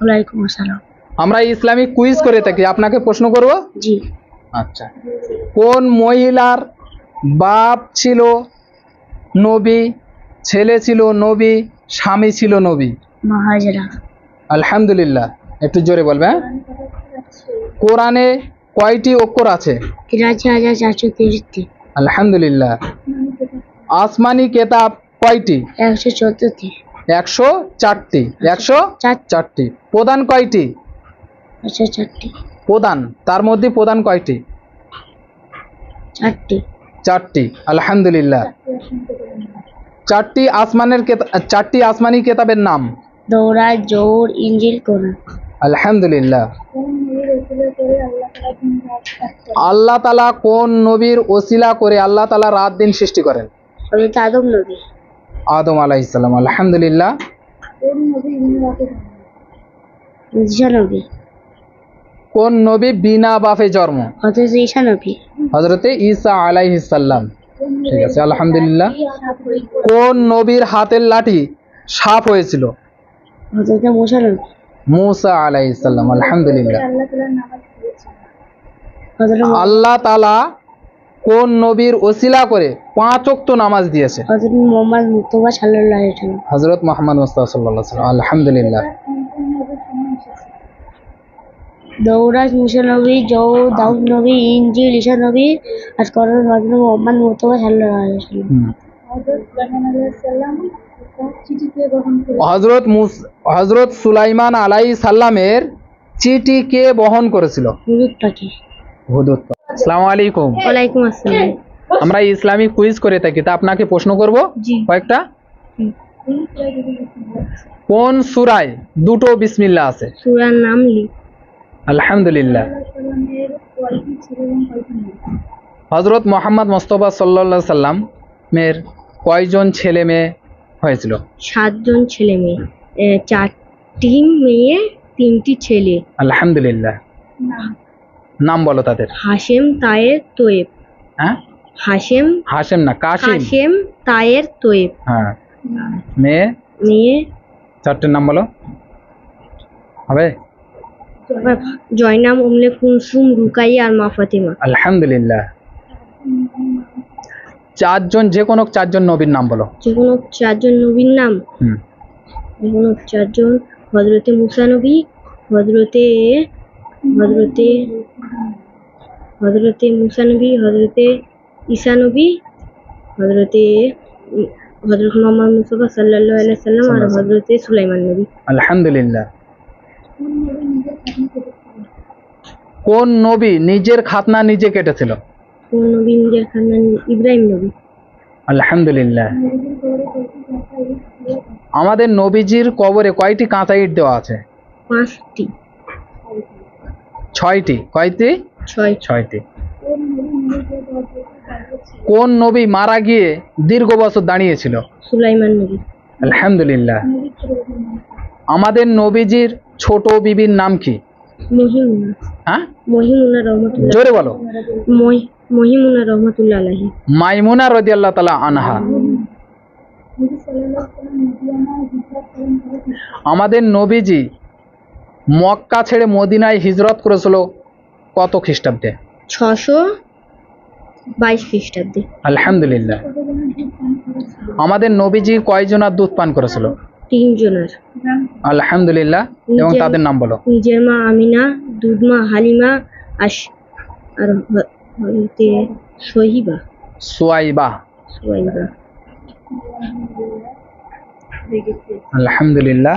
ওয়ালাইকুম আসসালাম। আমরা ইসলামিক কুইজ করে থাকি, আপনাকে প্রশ্ন করব। জি। আচ্ছা, কোন মহিলার বাপ ছিল নবী, ছেলে ছিল নবী, স্বামী ছিল নবী? মা হাজেরা। আলহামদুলিল্লাহ, একটু জোরে বলবে। কোরআনে কয়টি অক্ষর আছে? ৮৩,৪৩৩। আলহামদুলিল্লাহ। আসমানি কেতাব কয়টি? ১১৪টি। ১০৪টি। ১০৪টি। প্রধান কয়টি? ১০৪টি। প্রধান, তার মধ্যে প্রধান কয়টি? ৪টি। ৪টি। আলহামদুলিল্লাহ। চারটি আসমানি কেতাবের নাম? তৌরাত, জবুর, ইনজিল, কোরআন। আলহামদুলিল্লাহ। আল্লাহ তাআলা কোন নবীর ওসিলা করে আল্লাহ তাআলা রাত দিন সৃষ্টি করেন? হযরত আদম নবী। আদম আলাইহিস সালাম। আলহামদুলিল্লাহ। ঈসা নবী। কোন নবী বিনা বাপে জন্ম? হযরত ঈসা নবী। হযরতে ঈসা আলাইহিস সালাম। ঠিক আছে, আলহামদুলিল্লাহ। কোন নবীর হাতের লাঠি সাপ হয়েছিল? হযরত মুসা নবী। মুসা আলাইহিস সালাম। আলহামদুলিল্লাহ। আল্লাহ তাআলা কোন নবীর ওসিলা করে 5 ওয়াক্ত নামাজ দিয়েছে? হযরত মুহাম্মদ মুস্তাফা সাল্লাল্লাহু আলাইহি ওয়াসাল্লাম। হযরত মুহাম্মদ মুস্তাফা সাল্লাল্লাহু আলাইহি ওয়াসাল্লাম। আলহামদুলিল্লাহ। তৌরাত মুসা নবী, জবুর দাউদ নবী, ইনজিল ঈসা নবী, আর কোরআন হযরত মুহাম্মদ মুস্তাফা সাল্লাল্লাহু আলাইহি ওয়াসাল্লাম। হযরত সুলাইমান আলাইহিস সালামের চিঠি কে বহন করেছিল? হুদুদ পাখি। হুদুদ। আসসালামু আলাইকুম। ওয়ালাইকুম আসসালাম। আমরা ইসলামিক কুইজ করে থাকি, তা আপনাকে প্রশ্ন করব জি। কয়েকটা। কোন সূরায় দুটো বিসমিল্লাহ আছে? সূরার নাম লি। আলহামদুলিল্লাহ। হযরত মুহাম্মদ মুস্তাফা সাল্লাল্লাহু আলাইহি সাল্লামের কয়জন ছেলে মেয়ে হয়েছিল? ৭ জন ছেলে মেয়ে, ৪টি মেয়ে, 3টি ছেলে। আলহামদুলিল্লাহ। নাম বলো তাদের। হাশেম, তায়ের, তোয়েব। হ্যাঁ, হাশেম না, কাসিম। হাশেম, তায়ের, তোয়েব। হ্যাঁ। মেয়ে 4টির নাম বলো। হবে? জয়নাব, উম্মে কুলসুম, রুকাইয়া আর মা ফাতিমা। আলহামদুলিল্লাহ। 4 জন, যে কোনো 4 জন নবীর নাম বলো। যে কোনো 4 জন নবীর নাম? যে কোনো 4 জন। হযরতে মুসা নবী, হযরতে মুসা নবী, হযরতে ঈসা নবী, হযরত মুহাম্মদ মুস্তাফা সাল্লাল্লাহু আলাইহি ওয়াসাল্লাম, আর হযরতে সুলাইমান নবী। আলহামদুলিল্লাহ। কোন নবী নিজের খাতনা নিজে কেটেছিল? কোন নবী নিজের খাতনা? ইব্রাহিম নবী। আলহামদুলিল্লাহ। আমাদের নবীজির কবরে কয়টি কাঁচা ইট দেওয়া আছে? 5টি। 6টি। কয়টি? 6টি। কোন নবী মারা গিয়ে দীর্ঘ বছর দাঁড়িয়েছিল? সুলাইমান নবী। আলহামদুলিল্লাহ। আমাদের নবীজির ছোট বিবির নাম কি? মহিমুনা। হ্যাঁ, মহিমুনা রহমাতুল্লাহ। জোরে বলো। মহিমুনা রহমাতুল্লাহ আলাইহি। মাইমুনা রাদিয়াল্লাহু তাআলা আনহা। আমাদের নবীজি মক্কা ছেড়ে মদিনায় হিজরত করেছিল কত খ্রিস্টাব্দে? 622 খ্রিস্টাব্দে। আলহামদুলিল্লাহ। আমাদের নবীজি কয়জনার দুধ পান করেছিল? 3 জনের। আলহামদুলিল্লাহ। এবং তাদের নাম বলো। নিজের মা আমিনা, দুধমা হালিমা, আর হযরতে সুয়াইবা। আলহামদুলিল্লাহ।